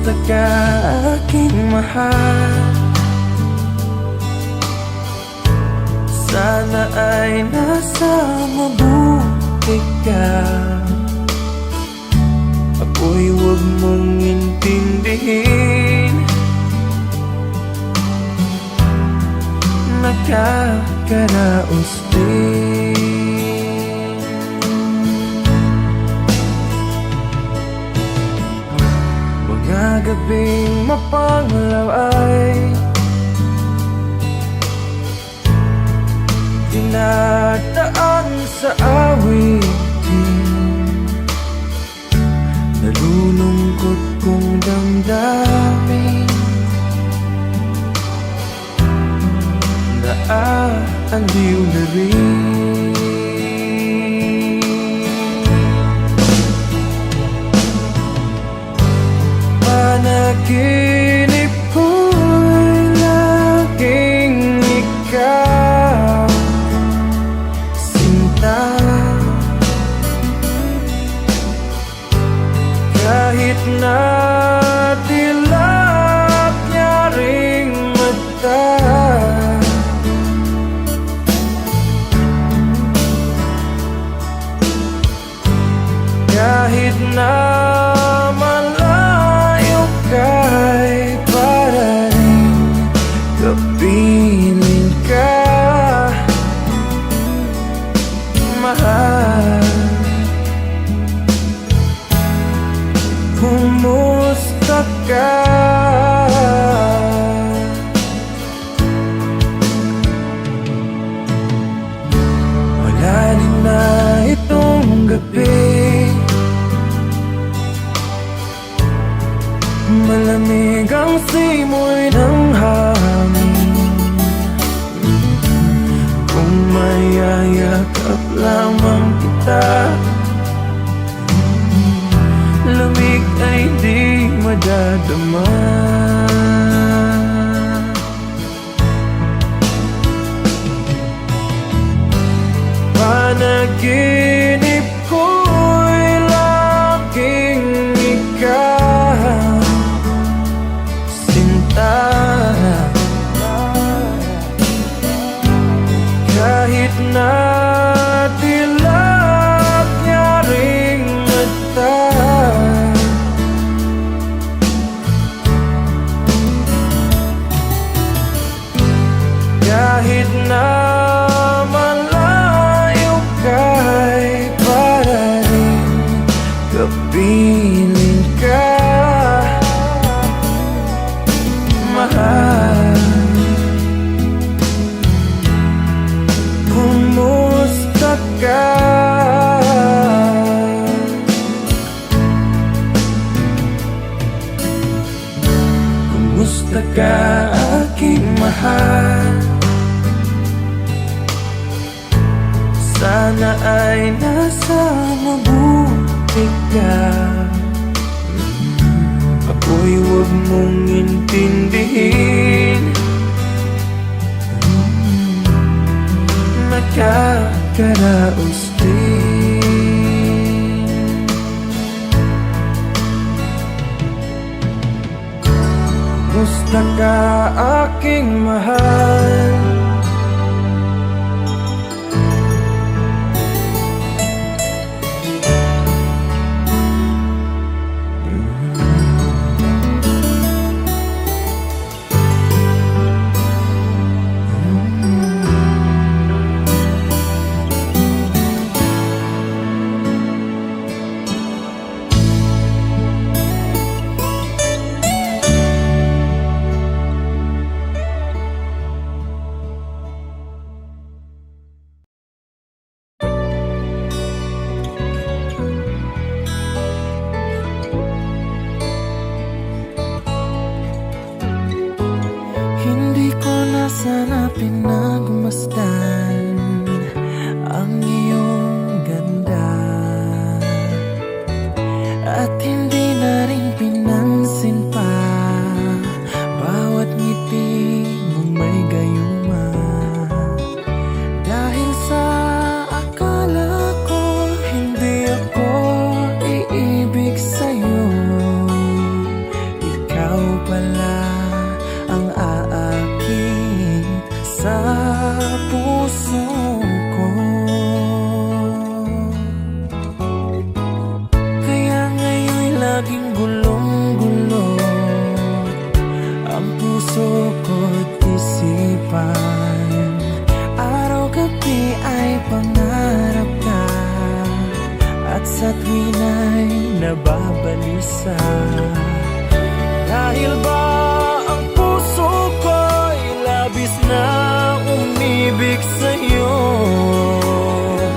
Kumusta ka aking mahal? Sana ay nasa mabuti ka. Ako'y huwag mong intindihin, nakakaraos din. Mga gabing mapanglaw ay dinadaan sa awitin, nalulungkot kong damdamin, naaaliw na rin. Panaginip ko'y laging ikaw, sinta. Kahit na dilap niya ring mata, kahit na malayo ka'y para rin kapiling ka, mahal. Kumusta ka? Wala rin na itong gabi, malamig ang simoy ng hangin. Kung mayayakap lamang kita, lamig ay di madadama. Panaginip ko'y laging ikaw, sinta. Kahit na dilap niya ring mata, kahit na malayo ka'y para rin kapiling ka, mahal. Kumusta ka? Kumusta ka aking mahal? Sana ay nasa mabuti ka. Ako'y huwag mong intindihin, nakakaraos din. Kumusta ka aking mahal? aking gulong-gulo, ang puso ko't isipan. Araw-gabi ay pangarap ka, at sa tuwin ay nababalisa. Dahil ba ang puso ko'y labis na umibig sa'yo?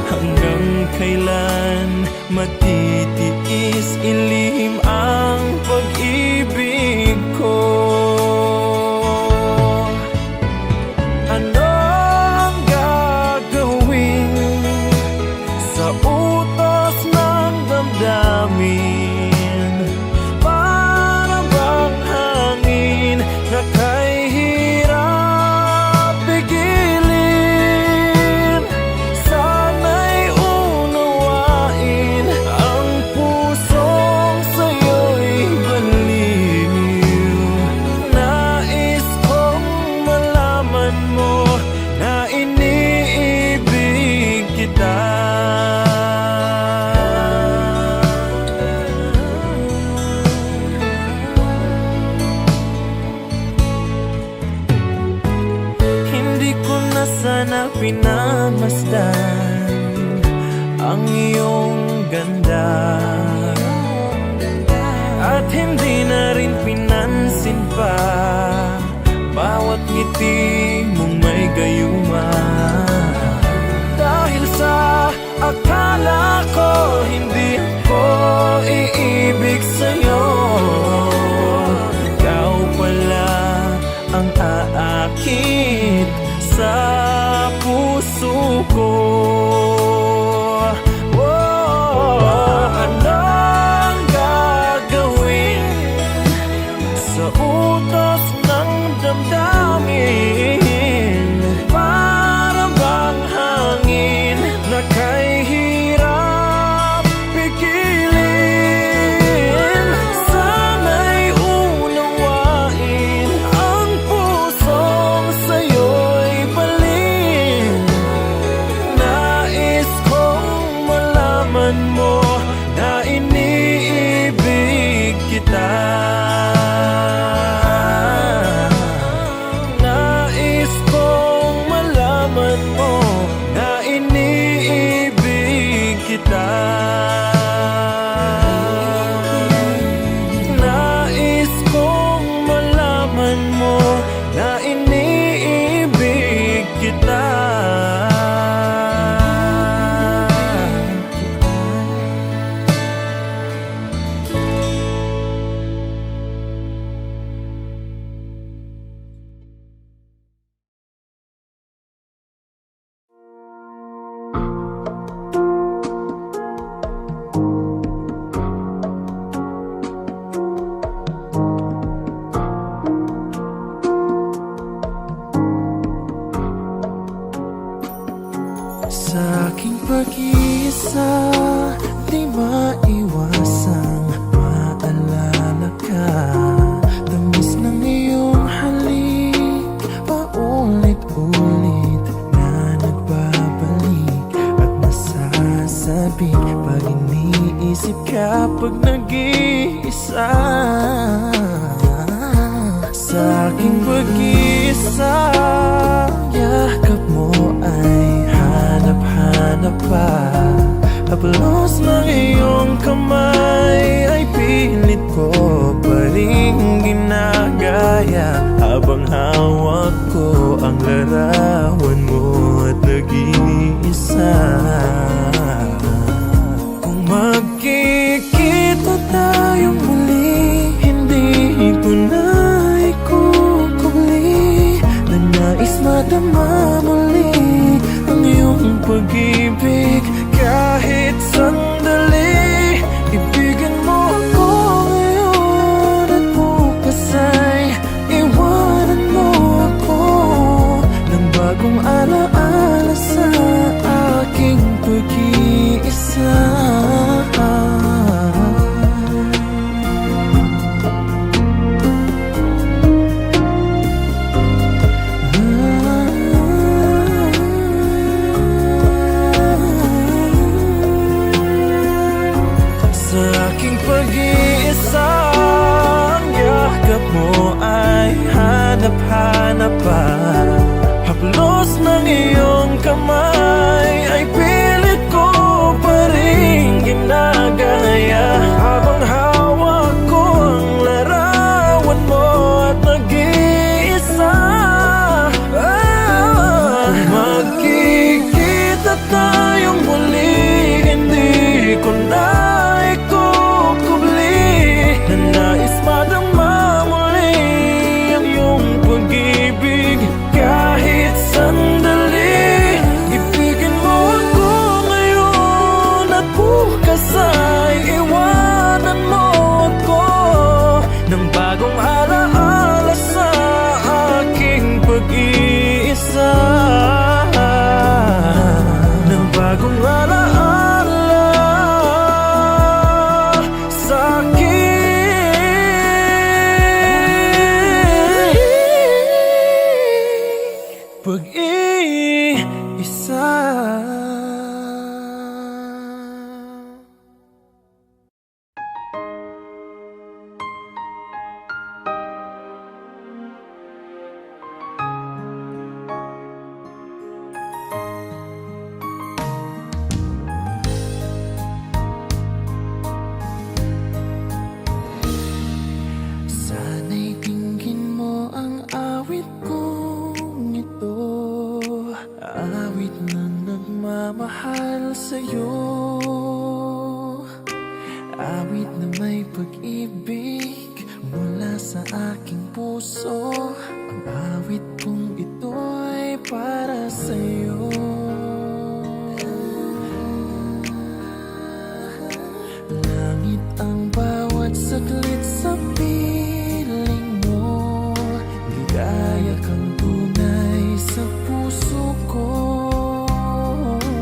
Hanggang kailan matitiis ilihim ang pag-ibig ko? Ano ang gagawin sa utos ng damdamin? Para bang hangin na kay hirap pigilin? Sana'y unawain ang pusong sa'yo'y baliw. Nais kong malaman mo na iniibig kita. Hindi ko na sana pinamasdan ang iyong ganda, at hindi na rin pinansin pa bawat ngiti mong may gayuma. Dahil sa akala ko hindi ako iibig sa'yo, ikaw pala ang aakit sa puso ko. Ano ang gagawin sa utos ng damdamin? Para bang hangin na kay hirap pigilin? Sana'y unawain ang pusong sa'yo'y balin. Nais kong malaman mo na iniibig kita. Nais kong malaman mo na iniibig kita. Nais kong malaman mo na iniibig kita. Sa aking pag-iisa, di maiwasang maalala ka. Tamis ng iyong halik, paulit-ulit na nagbabalik at nasasabik pag iniisip ka pag nag-iisa. Sa aking pag-iisa, yakap mo ay hanap-hanap pa. Haplos ng iyong kamay ay pilit ko pa ring ginagaya, habang hawak ko ang larawan mo at nag-iisa. Kung magkikita tayong muli, hindi ko na ikukubli na nais madama muli ang iyong pag-ibig. Kahit sandali, ibigin mo ako ngayon at bukas ay iwanan mo pa. Haplos ng iyong kamay ay pilit ko pa rin ginagaya, habang hawak ko ang larawan mo at nag-iisa. Magkikita tayong muli, hindi ko na ikukubli na nais madama muli ang iyong pag-ibig. Kahit sandali, ibigin mo ako ngayon at bukas ay iwanan mo ako ng bagong alaala sa aking pag-iisa, ng bagong alaala sa aking pag-iisa. Sana'y dinggin mo ang awit kong ito, awit na nagmamahal sa'yo, awit na may pag-ibig mula sa aking puso. Ang awit kong ito'y para sa'yo. Langit ang bawat saglit sa piling mo, ligaya kang tunay sa puso ko.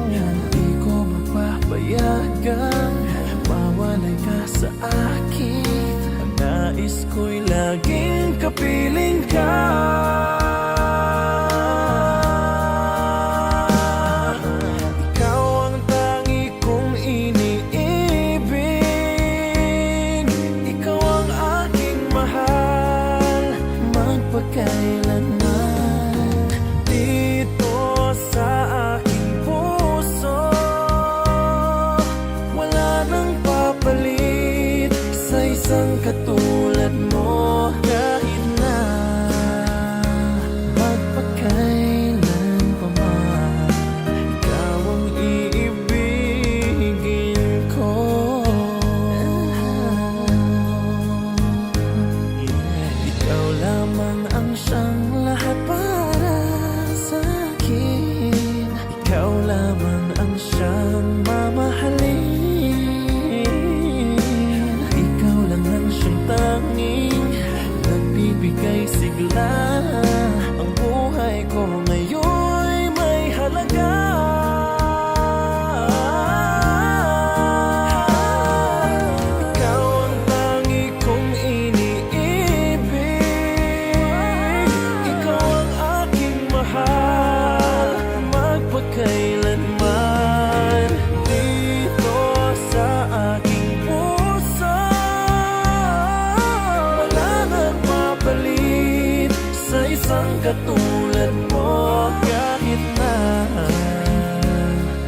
Hindi ko mapapayagang mawalay ka sa akin. Ang nais ko'y laging kapiling ka. Ikaw ang tangi kong iniibig, ikaw ang aking mahal magpakailanman. Dito sa aking puso, wala nang papalit sa isang katulad mo. Kahit na magpakailan pa man, ikaw ang iibigin ko. Ikaw lamang ang siyang lahat para sa akin. Ikaw lamang ang siyang mamahalin. Ikaw lang ang siyang tanging nagbibigay sigla. Ang buhay ko ngayon'y may halaga. Ikaw ang tangi kong iniibig, ikaw ang aking mahal magpakailanman. Dito sa aking puso, wala nang mapalit sa isang katulad mo. Kahit na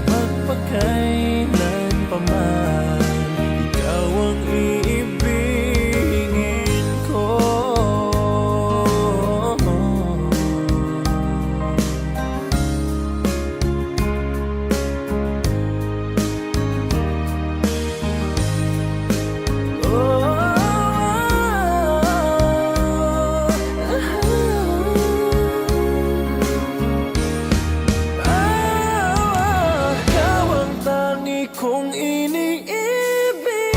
magpakailan pa man, ikaw ang iibigin ko. Ikaw ang tangi kong iniibig,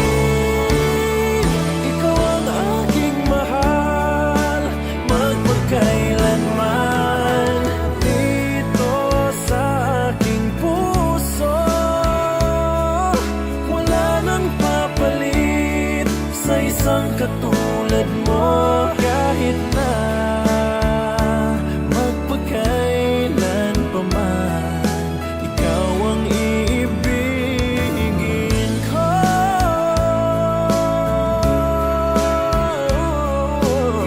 ikaw ang aking mahal magpakailanman. Dito sa aking puso, wala nang papalit sa isang katulad mo. Kahit na magpakailan pa man, ikaw ang iibigin ko.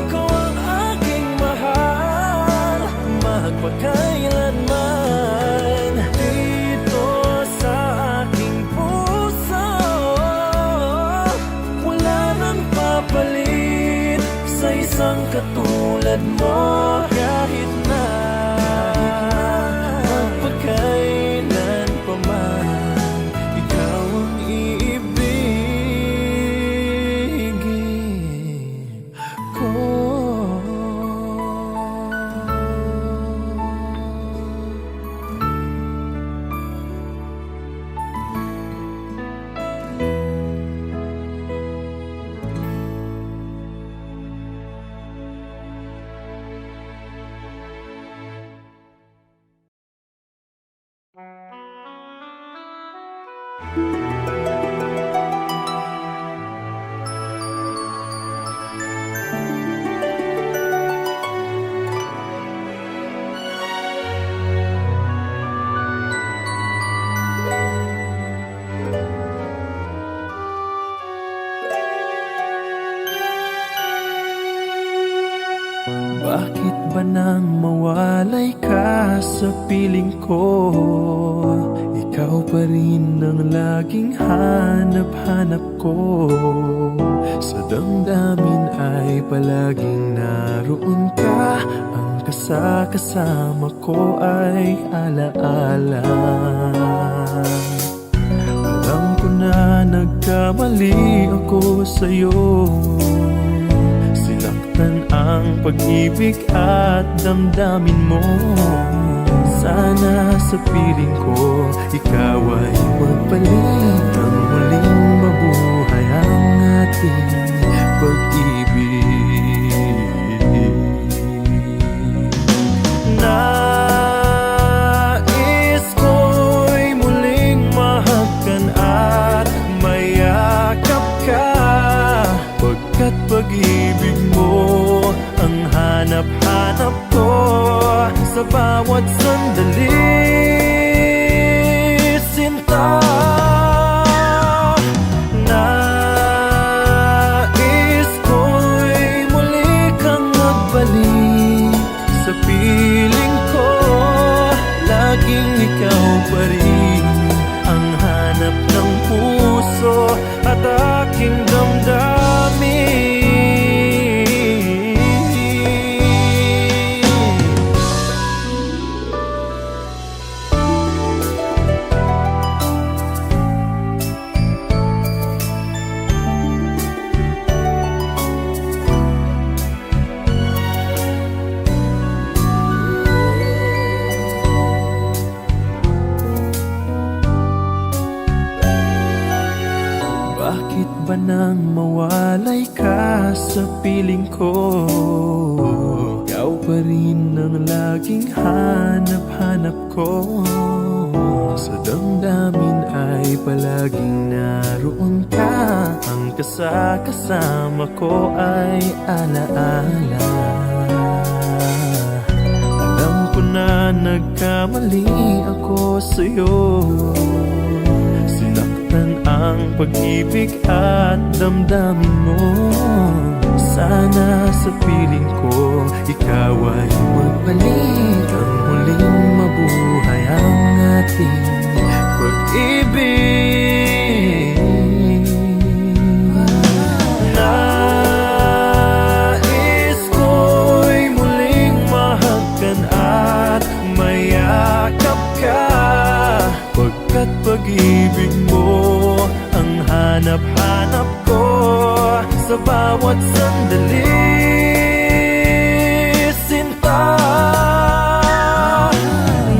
Ikaw ang aking mahal isang katulad mo. Kahit na magpakailan pa man, ikaw ang iibigin ko. Bakit ba nang mawalay ka sa piling ko? Ikaw pa rin ang laging hanap-hanap ko. Sa damdamin ay palaging naroon ka. Ang kasama ko ay alaala. Alam ko na nagkamali ako sa'yo. Sinaktan ang pag-ibig at damdamin mo. Sana sa piling ko ikaw ay magbalik. Ang muling mabuhay ang ating pag-ibig. Nais ko'y muling mahagkan at mayakap ka, pagkat pag-ibig mo ang hanap-hanap ko sa bawat sandali, sinta. Nais ko'y muli kang magbalik sa piling ko. Laging ikaw pa rin ang hanap ng puso at aking damdamin. Bakit ba nang mawalay ka sa piling ko? Ikaw pa rin ang laging hanap-hanap ko. Sa damdamin ay palaging naroon ka. Ang kasama ko ay alaala. Alam ko na nagkamali ako sa'yo. Ang pag-ibig at damdamin mo. Sana sa piling ko ikaw ay magbalik. Ang muling mabuhay ang ating pag-ibig. Nais ko'y muling mahagkan at mayakap ka, pagkat pag-ibig mo ang hanap-hanap ko sa bawat sandali, sinta.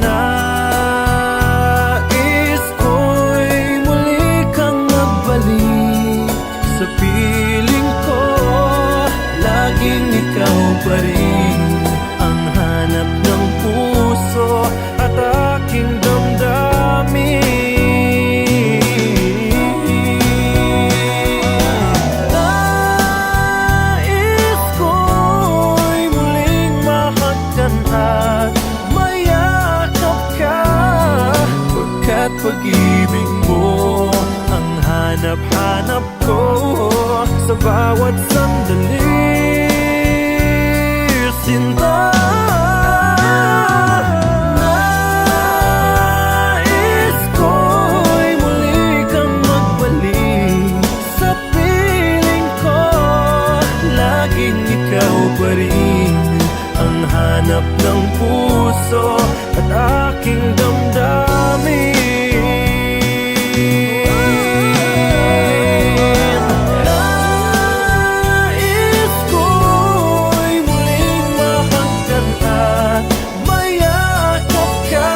Nais ko'y muli kang magbalik sa piling ko. Laging ikaw pa rin ang hanap ng puso at aking damdamin. Pag-ibig mo ang hanap-hanap ko sa bawat sandali, sinta. Nais ko'y muli kang magbalik sa piling ko. Laging ikaw ikaw pa rin ang hanap ng puso at aking damdamin. Nais ko'y muling mahagkan at mayakap ka,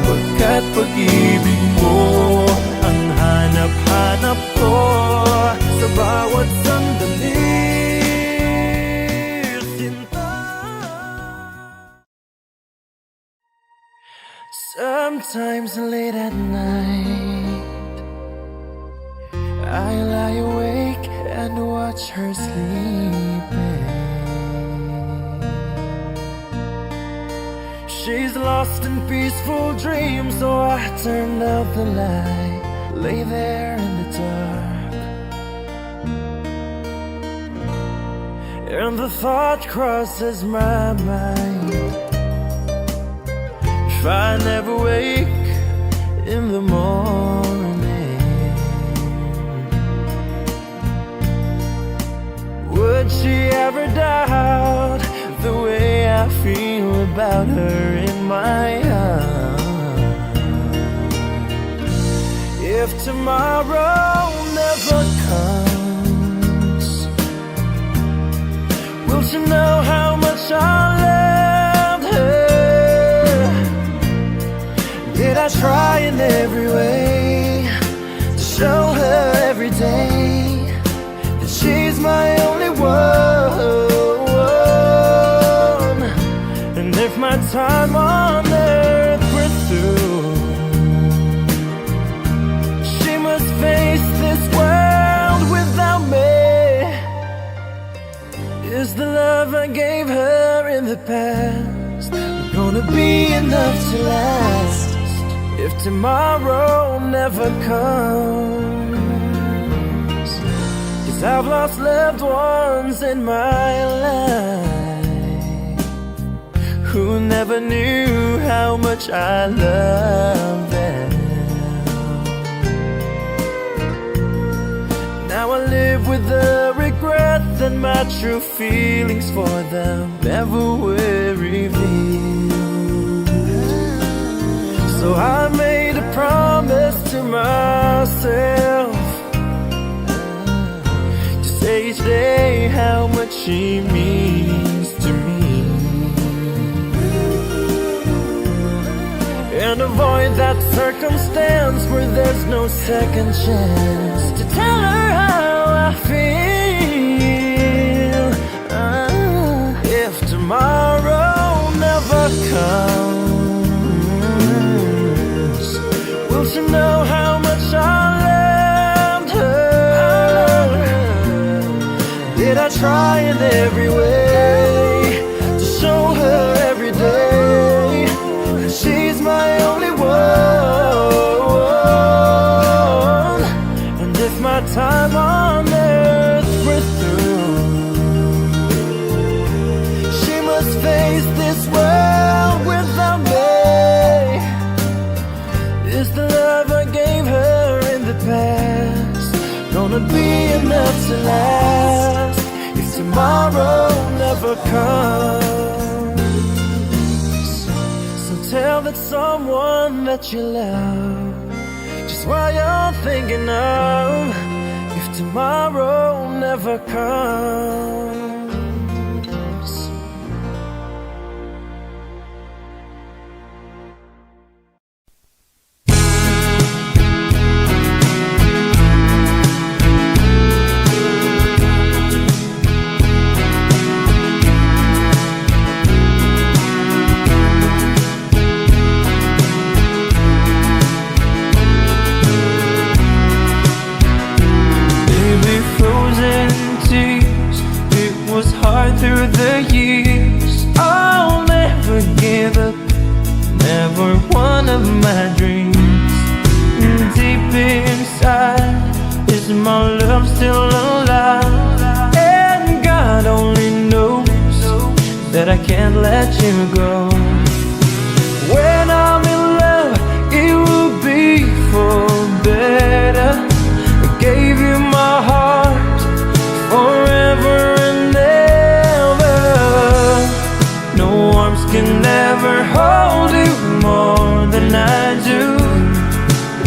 pagkat pag-ibig mo ang hanap-hanap ko sa bawat sandali. Sometimes late at night I lie awake and watch her sleeping. She's lost in peaceful dreams, so I turned out the light, lay there in the dark, and the thought crosses my mind, if I never wake in the morning, would she ever doubt the way I feel about her in my heart? If tomorrow never comes, will she know how much I loved her? Did I try in every way to show her every day that she's my only one? And if my time on earth were through, she must face this world without me. Is the love I gave her in the past gonna be enough to last if tomorrow never comes? 'Cause I've lost loved ones in my life who never knew how much I loved them. Now I live with the regret that my true feelings for them never were revealed. So I made a promise to myself to say each day how much she means to me, and avoid that circumstance where there's no second chance to tell her how I feel. If tomorrow never comes, will she know how much I loved her? Did I try in every way to show her every day that she's my only one? And if my time on earth were through, she must face this world without me. Is the love I gave her in the past gonna be enough to last if tomorrow never comes? So tell that someone that you love just what you're thinking of if tomorrow never comes. Through the years, I'll never give up, never one of my dreams. Deep inside, is my love still alive? And God only knows that I can't let you go. When I'm in love, it will be for better. I gave you my heart forever and ever. can never hold you more than I do.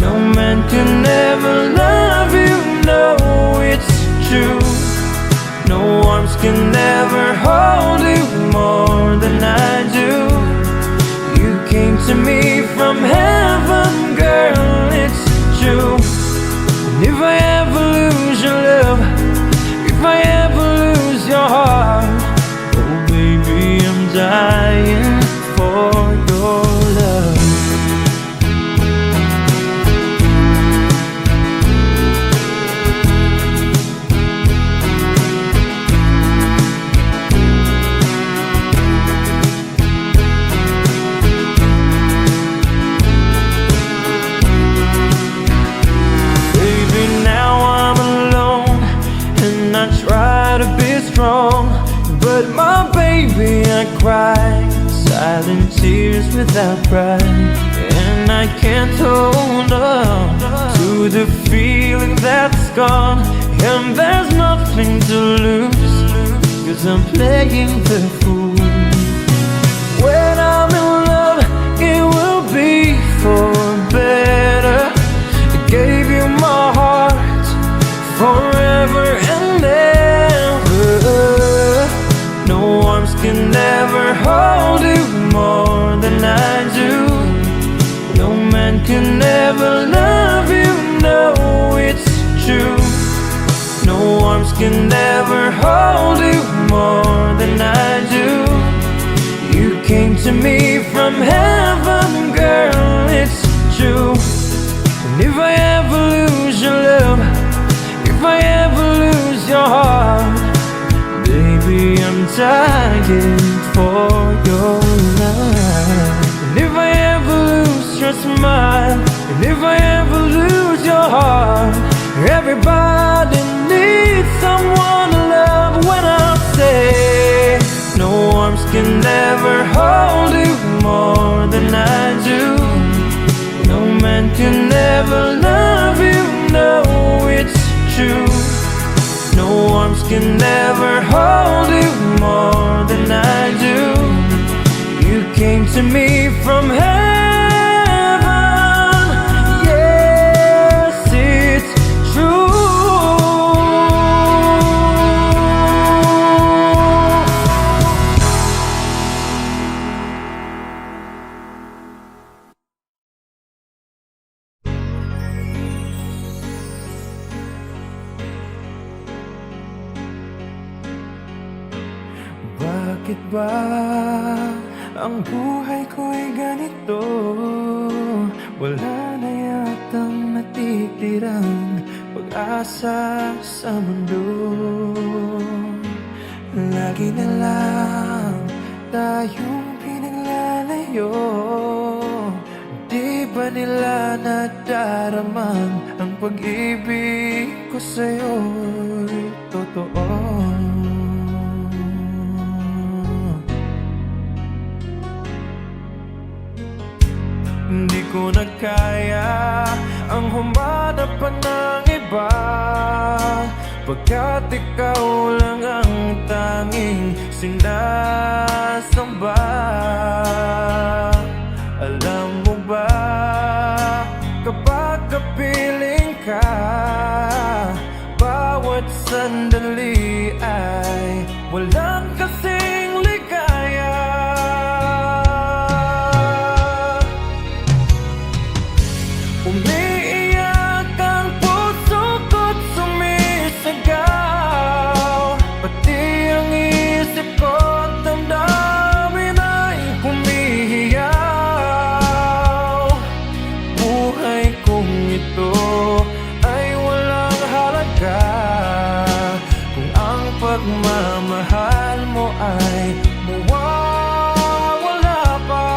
No man can never love you, no, it's true. No arms can never hold you more than I do. You came to me from heaven, girl, it's true. And if I ever lose your love, if I ever lose your heart, oh baby, I'm dying for your love. But my baby, I cry silent tears without pride, and I can't hold on to the feeling that's gone. And there's nothing to lose, 'cause I'm playing the fool. When I'm in love, it will be for better. I gave you my heart forever and ever. No arms can never hold you more than I do. No man can never love you, no, it's true. No arms can never hold you more than I do. You came to me from heaven, girl, it's true. And if I ever lose your love, if I ever lose your heart, baby, I'm dying for your love. And if I ever lose your smile, and if I ever lose your heart, everybody needs someone to love. When I say no arms can never hold you more than I do. No man can never love you, no, it's true. No arms can never hold you more than I do. You came to me from heaven, yes, it's true. Bakit ba ang buhay ko'y ganito? Wala na yatang natitirang pag-asa sa mundo. Lagi na lang tayong pinaglalayo. Di ba nila nadaraman ang pag-ibig ko sa'yo'y totoo? Hindi ko na kaya ang humanap pa ng iba, pagkat ikaw lang ang tanging sinasamba. Alam mo ba, kapag kapiling ka, bawat sandali ay walang kasing ligaya. Umiiyak ang puso ko't sumisigaw, pati ang isip ko't damdamin ay humihiyaw. Buhay kong ito ay walang halaga kung ang pagmamahal mo ay mawawala pa.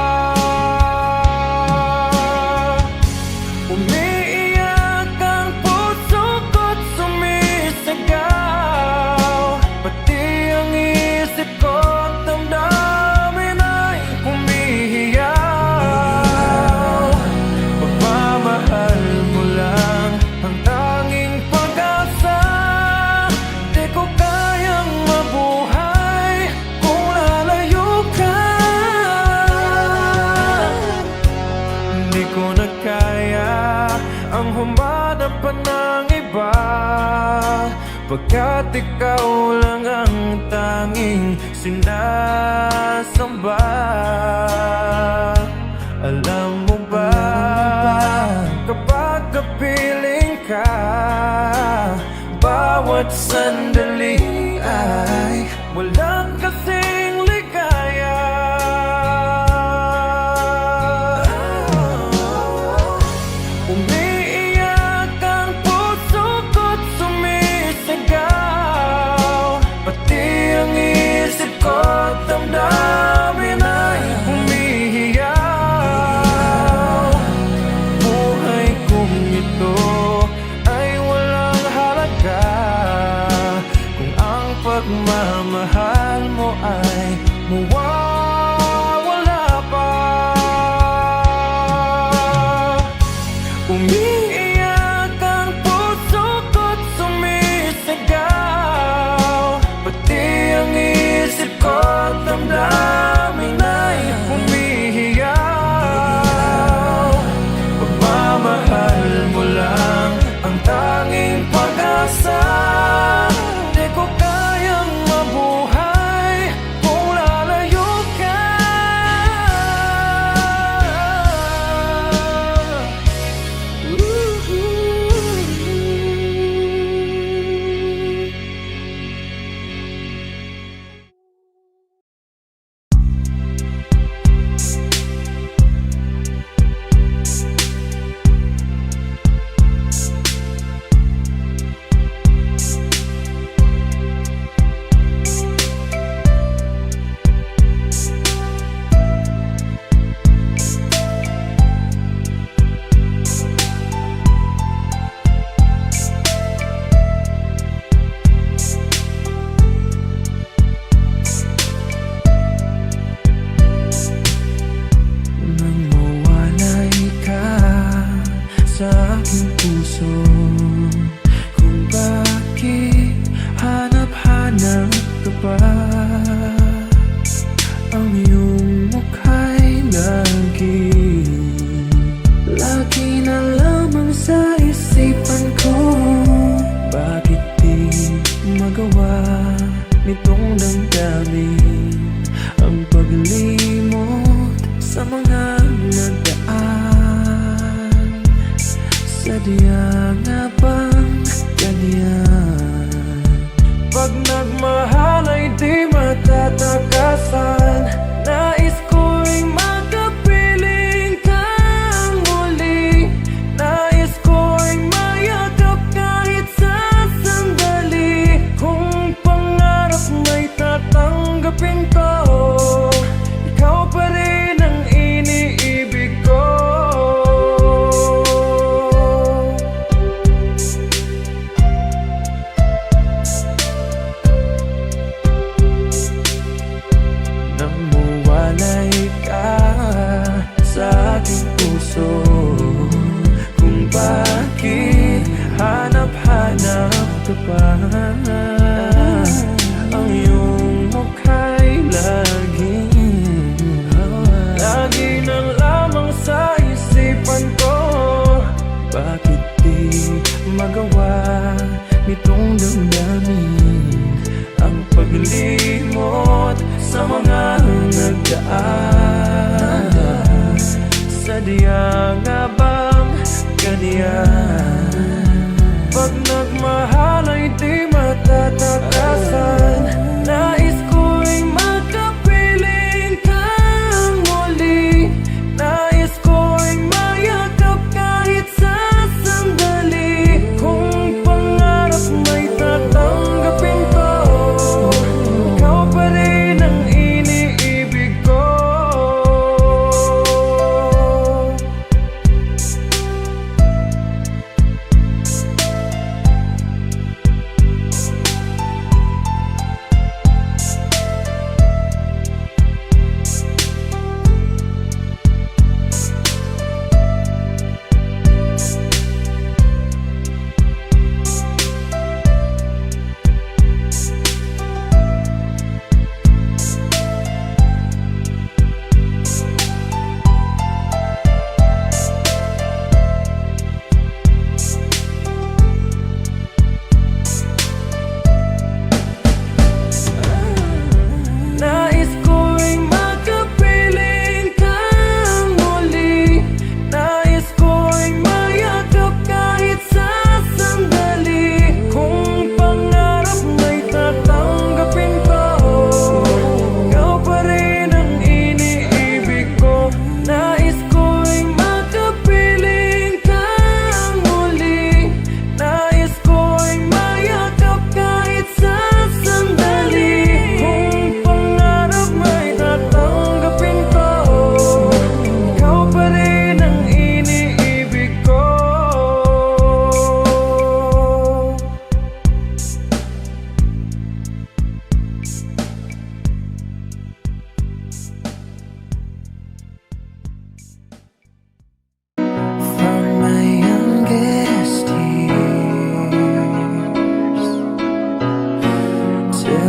Umiiyak ang puso ko't sumisigaw, pati ang isip ko't damdamin ay humihiyaw. Pagmamahal mo lang ang tanging pag-asa. Di ko kayang mabuhay kung lalayo pagkat ikaw lang ang tanging sinasamba. Alam mo ba, kapag kapiling ka, bawat sandali ay walang kasing ligaya. Umiiyak ang puso ko't sumisigaw, pati ang isip ko't damdamin ay humihiyaw. Buhay kong ito ay walang halaga kung ang pagmamahal mo ay mawawala pa. Umiiyak ang puso ko't sumisigaw, pati ang isip ko't damdamin ay humihiyaw. Pagmamahal mo lang ang tanging pag-asa. Di ko kayang mabuhay kung lalayo ka. Nang mawalay ka sa aking puso, kung bakit hanap-hanap ka pa, ang iyong mukha'y lagi na lamang sa isipan ko. Bakit di magawa nitong damdamin ang paglimot sa mga nagdaan? Sadya nga bang ganyan? Pag nagmahal ay di matatakasan. Nais ko'y makapiling kang muli. Nais ko'y mayakap kahit sa sandali. Kung pangarap may tatanggapin ko, ikaw pa rin ang iniibig ko. Nang mawalay ka sa aking puso, kung bakit hanap-hanap ka pa, ang iyong mukha'y lagi na lamang sa isipan ko. Bakit di magawa nitong damdamin ang paglimot sa mga nagdaan? Sadya nga bang ganyan? Pag nagmahal ay di matatakasan. Nais ko'y makapiling kang muli. Nais ko'y mayakap kahit sa sandali. Kung pangarap may tatanggapin ko, ikaw pa rin ang iniibig ko.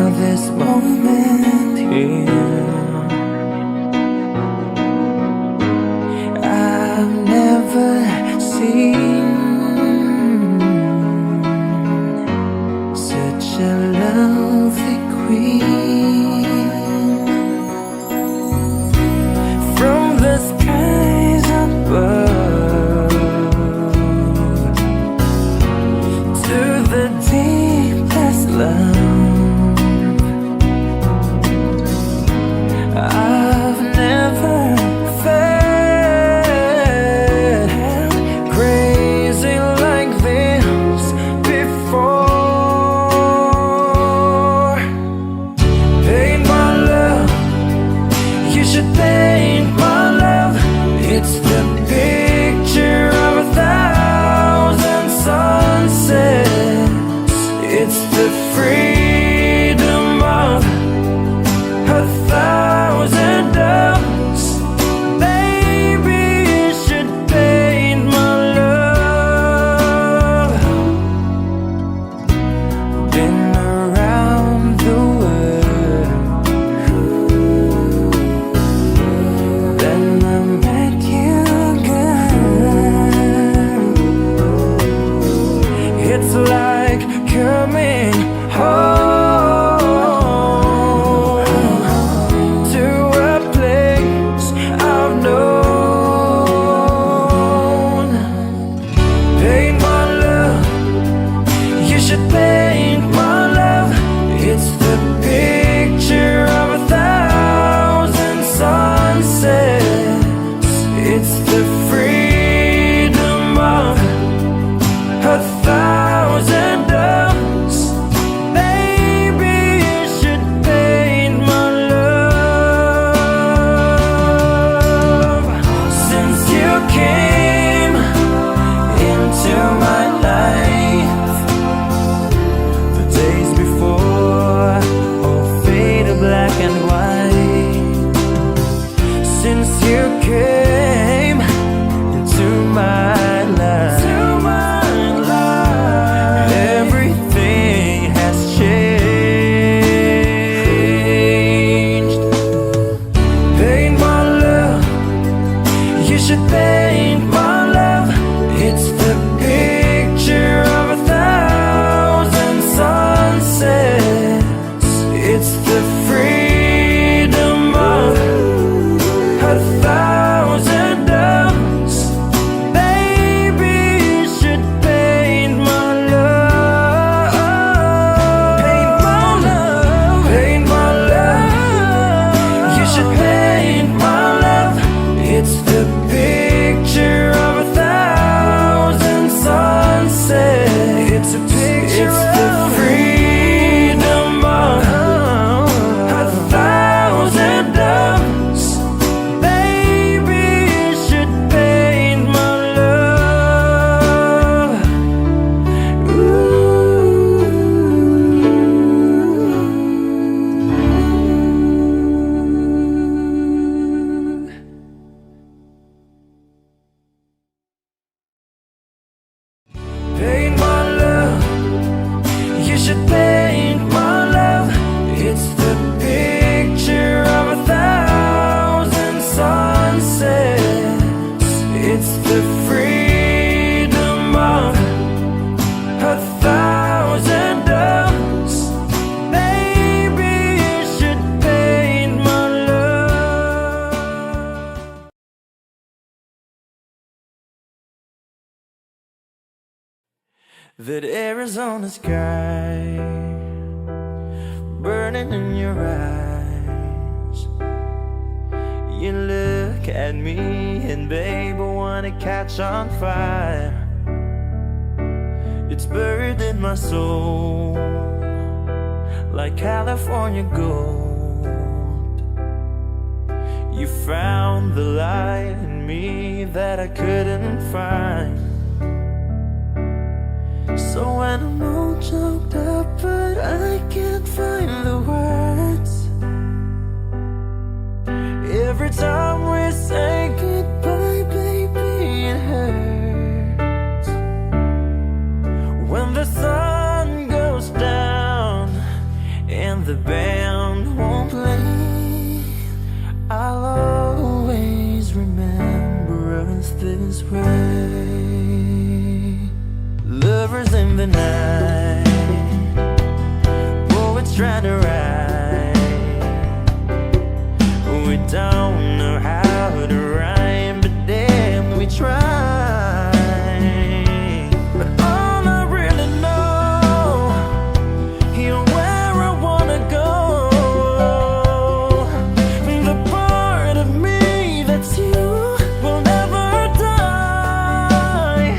feel this moment here. I've never seen such a lovely queen. From the skies above to the deepest love, I've never felt crazy like this before. Paint my love, you should paint my love. It's the picture of 1,000 sunsets. It's the freedom of 1,000 doves. Baby, you should paint my love. Been around the world, then I met you, girl. It's like coming home to a place I've known. Paint my love, you should paint my love. It's the picture of 1,000 sunsets. It's the freedom of 1,000 doves. Baby, you should paint my love. Since you came into my life, the days before all faded black and white. Since you came into my life, everything has changed. Paint my love, you should paint my love. It's the picture of 1,000 sunsets. It's the freedom of 1,000 doves. Baby, you should paint my love. Paint my love, paint my love. You should paint my love. It's the picture of 1,000 sunsets. It's a picture. It's the freedom of 1,000 doves. Baby, you should paint my love. Paint my love, you should paint my love. It's the picture of 1,000 sunsets. It's the freedom of 1,000 doves. Baby, you should paint my love. That Arizona sky burning in your eyes. You look at me and babe, I wanna catch on fire. It's buried in my soul like California gold. You found the light in me that I couldn't find. So when I'm all choked up but I can't find the words, every time we say goodbye, baby, it hurts. When the sun goes down and the band won't play, I'll always remember us this way. Lovers in the night, poets trying to write, we don't know how to rhyme, but damn, we try. But all I really know, you're where I wanna go. The part of me that's you will never die.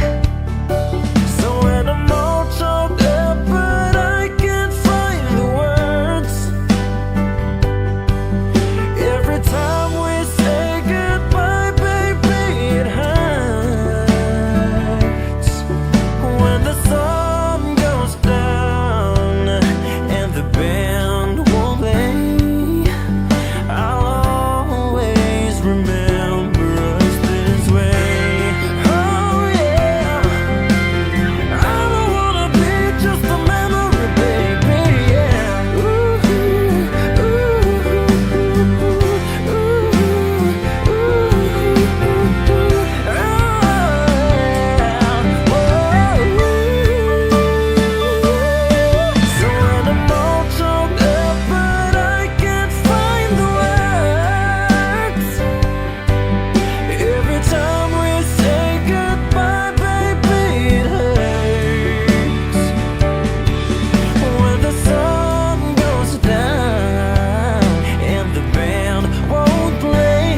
So when I'm all choked up but I can't find the words, every time we say goodbye, baby, it hurts. When the sun goes down and the band won't play, I'll always remember us this way. Oh yeah, I don't wanna be just a memory, baby, yeah. Ooh, ooh, so when I'm all choked up but I can't find the words, every time we say goodbye, baby, it hurts. When the sun goes down and the band won't play,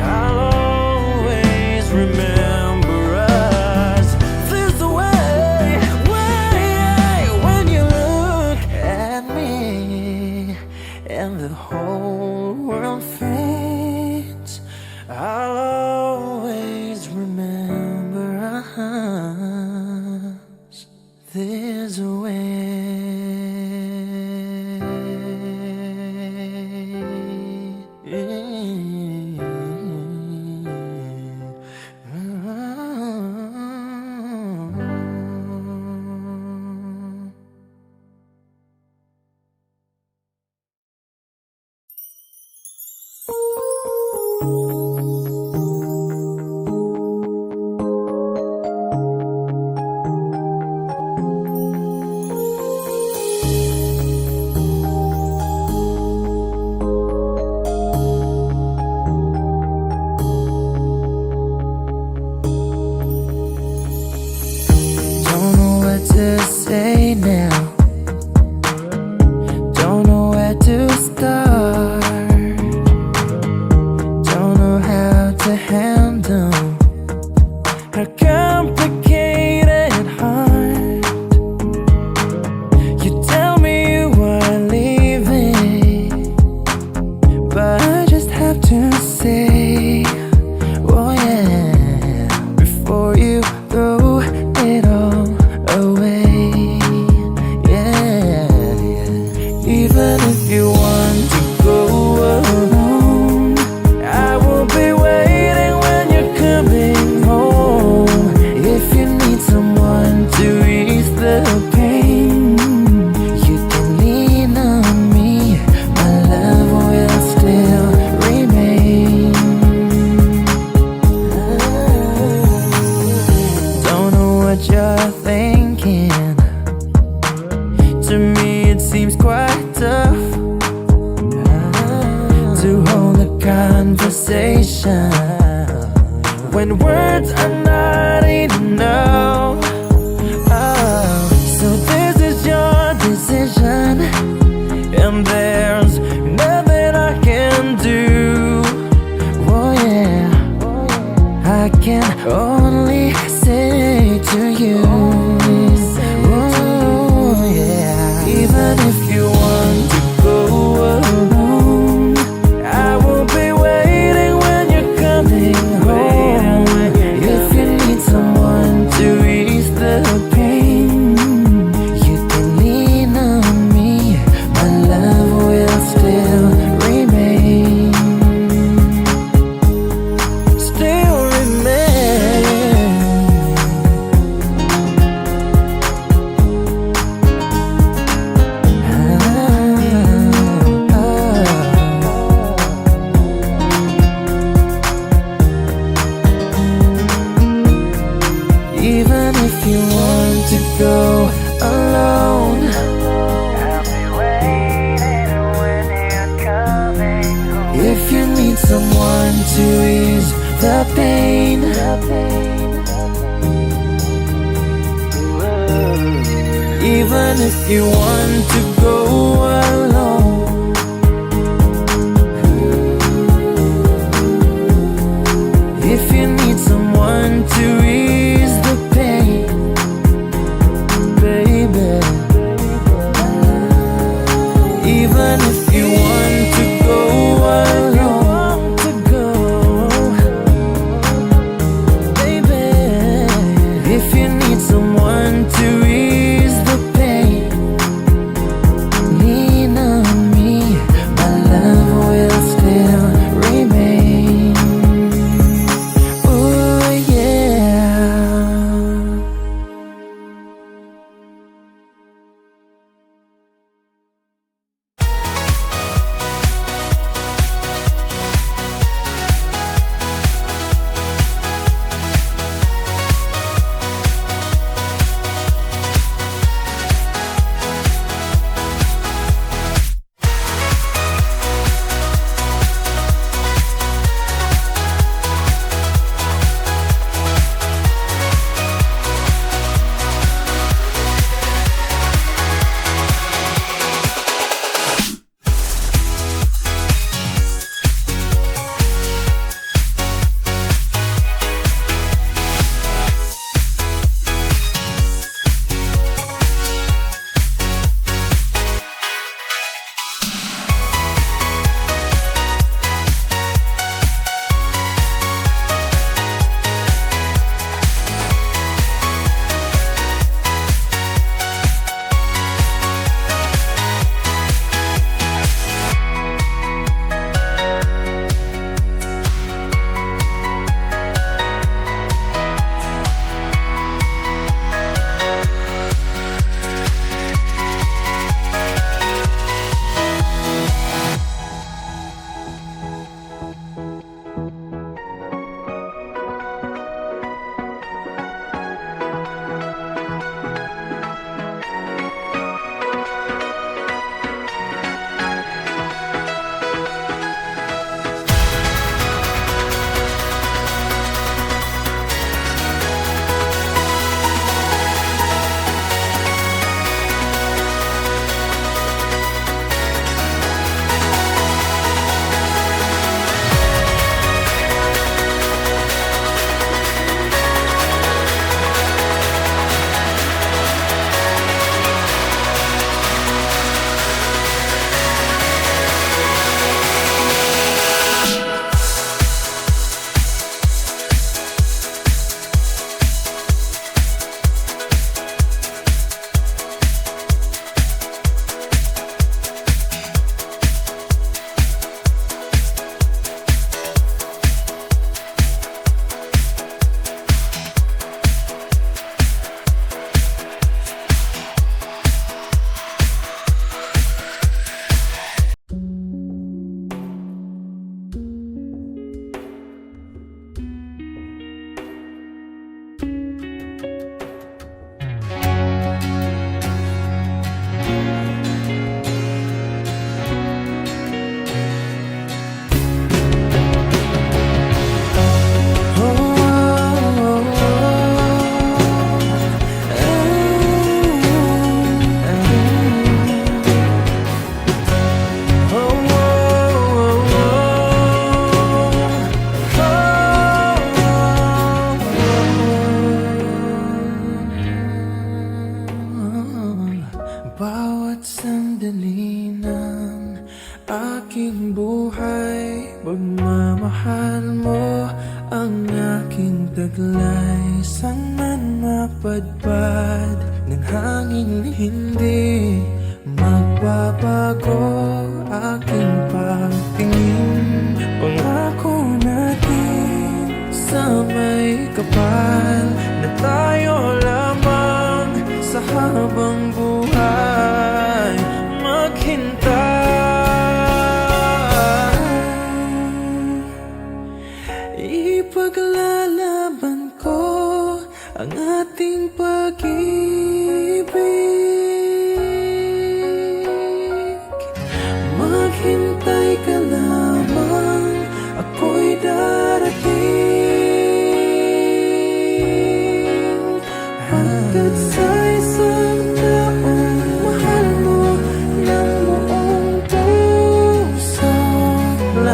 I'll always remember us this way. When you look at me and the whole world fades, I'll always remember us this way. Don't know what to say now, don't know where to start, don't know how to handle her complicated heart. You tell me you are leaving, but I just have to say, oh yeah, before you throw it all away. Yeah, even if you want to go alone, I will be waiting when you're coming home. If you need someone to ease the pain, you can lean on me, my love will still remain. Don't know what you're thinking, to me it seems quite tough to hold a conversation when words are not enough. Oh, so this is your decision, and there's nothing I can do. Oh yeah, I can only say to you, oh yeah, even if you want to go alone, I will be waiting when you're coming home. If you Even if you want to go alone, if you need someone to ease the pain, baby. Even if you want to go alone, baby. If you need someone to ease the pain, lean on me, my love will still remain. Oh yeah. Bawat sandali ng aking buhay, pagmamahal mo ang aking taglay. Saan man mapadpad ng hangin, hindi magbabago aking pagtingin. Pangako natin sa may kapal na tayo lamang sa habang buhay maghintay. Ipaglalaban ko ang ating pag-ibig. Maghintay ka lamang, ako'y darating. Hanggat sa isang taon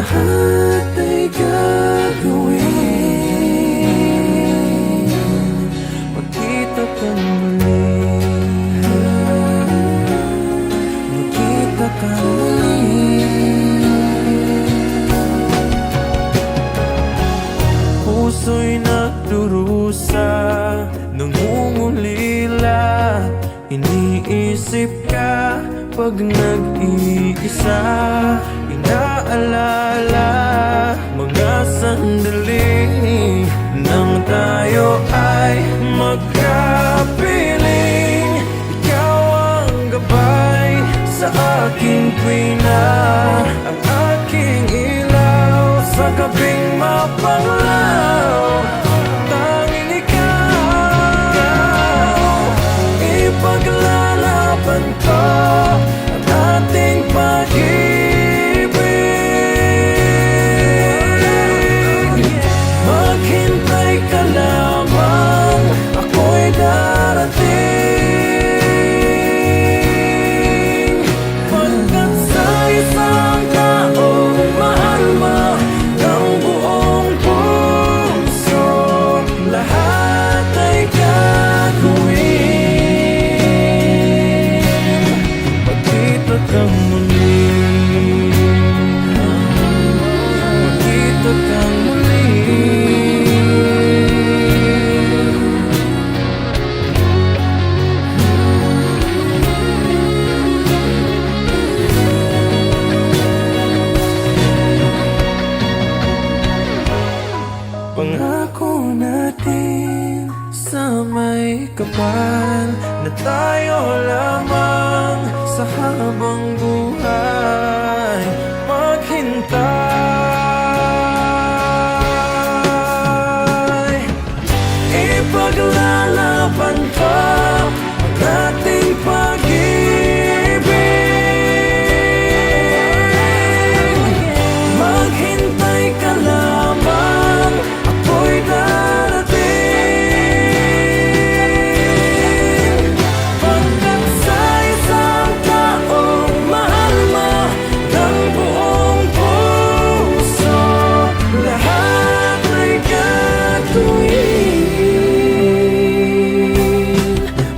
lahat ay gagawin. Magkita kang muli, magkita kang muli. Puso'y nagdurusa, nangungulila. Iniisip ka pag nag-iisa. Inaalala mga sandali nang tayo ay magkapiling. Ikaw ang gabay sa aking tuwina, ang aking ilaw sa gabing mapanglaw. Tanging ikaw, ipaglalaban ko ang ating pag-ibig. Maghintay ka lamang, ako'y darating. Pagkat sa isang taong mahal mo ng buong puso, lahat ay gagawin. Magkita kang muli, magkita kang muli. Pangako natin sa may kapal na tayo lamang sa habang buhay maghintay. Ipaglalaban ko ang ating pag-ibig. Maghintay ka lamang, ako'y darating. Pagkat sa isang taong mahal mo ng buong puso, lahat ay gagawin.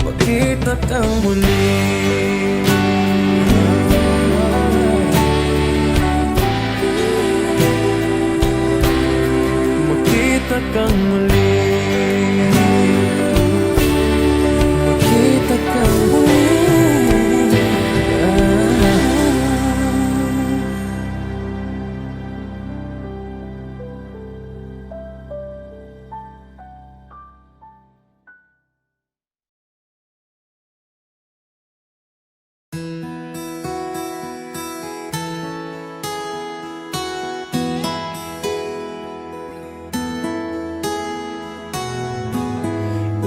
Magkita kang muli, magkita kang muli, magkita kang muli.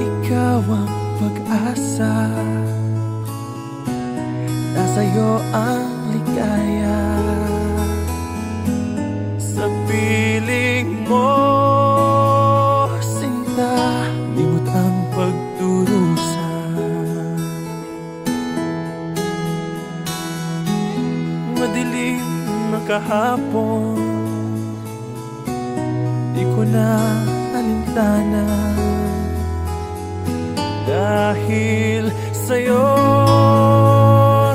Ikaw ang pag-asa, nasa'yo ang ligaya. Sa piling mo, sinta, limot ang pagdurusa. Madilim na kahapon, di ko na alintana. Dahil sa'yo,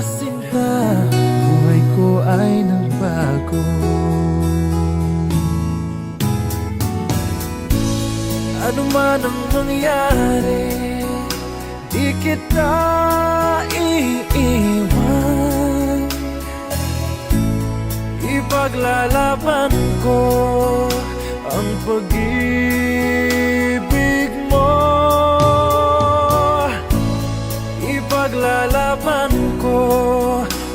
sinta, buhay ko ay nagbago. Ano man ang mangyari, di kita iiwan. Ipaglalaban ko ang pag-ibig mo. Ipaglalaban ko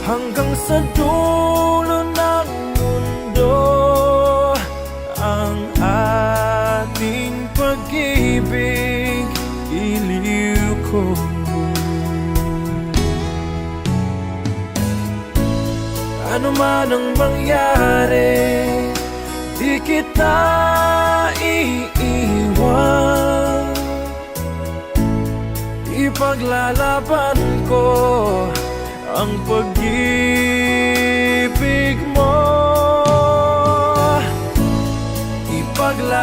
hanggang sa dulo ng mundo ang ating pag-ibig, iliw ko. Ano man ang mangyari, di kita iiwan. Ipaglalaban ko ang pag-ibig mo.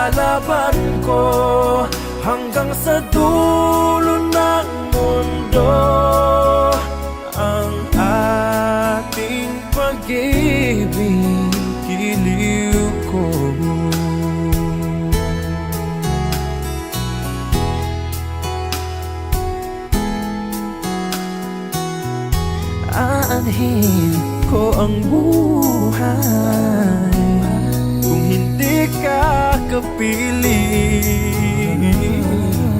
Ipaglalaban ko hanggang sa dulo ng mundo ang ating pag-ibig, giliw ko. Aanhin ko ang buhay kung hindi ka kapiling.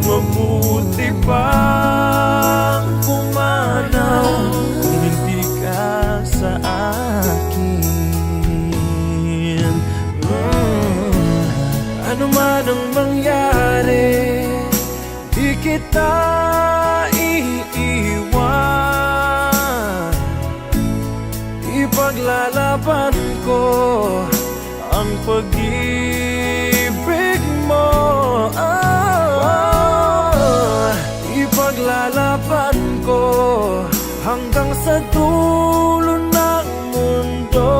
Mabuti pang pumanaw kung hindi ka sa akin. Ano man ang mangyari, di kita iiwan. Ipaglalaban ko ang pag-ibig mo. Ipaglalaban ko hanggang sa dulo ng mundo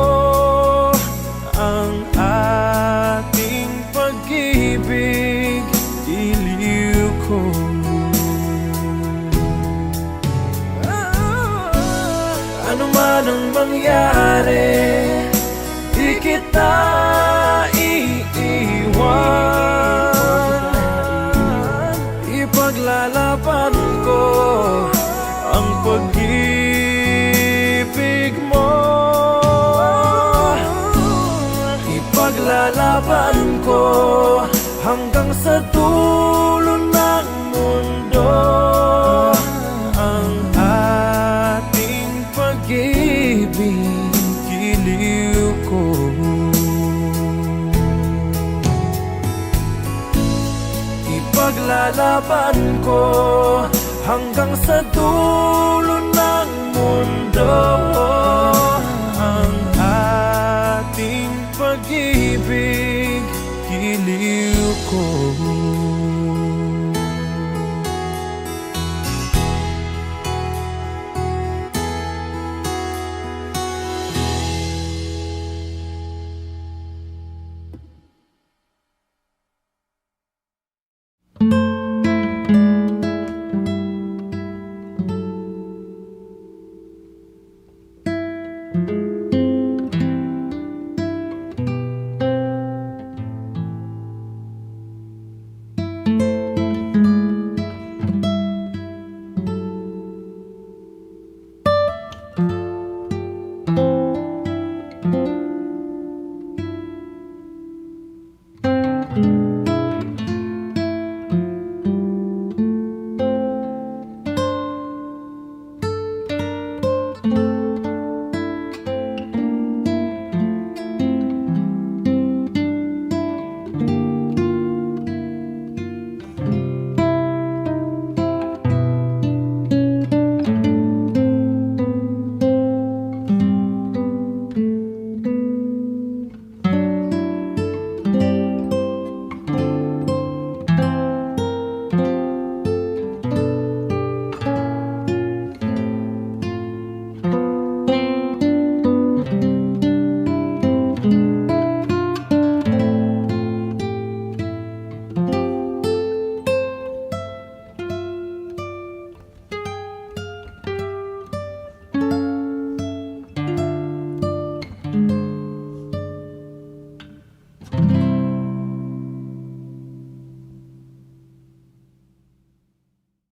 ang ating pag-ibig, iliw ko. Ano man ang mangyari, di kita iiwan. Ipaglalaban ko ang pag-ibig mo. Ipaglalaban ko hanggang sa dulo ng mundo ang ating pag-ibig, giliw ko. Ipaglalaban ko hanggang sa dulo ng mundo.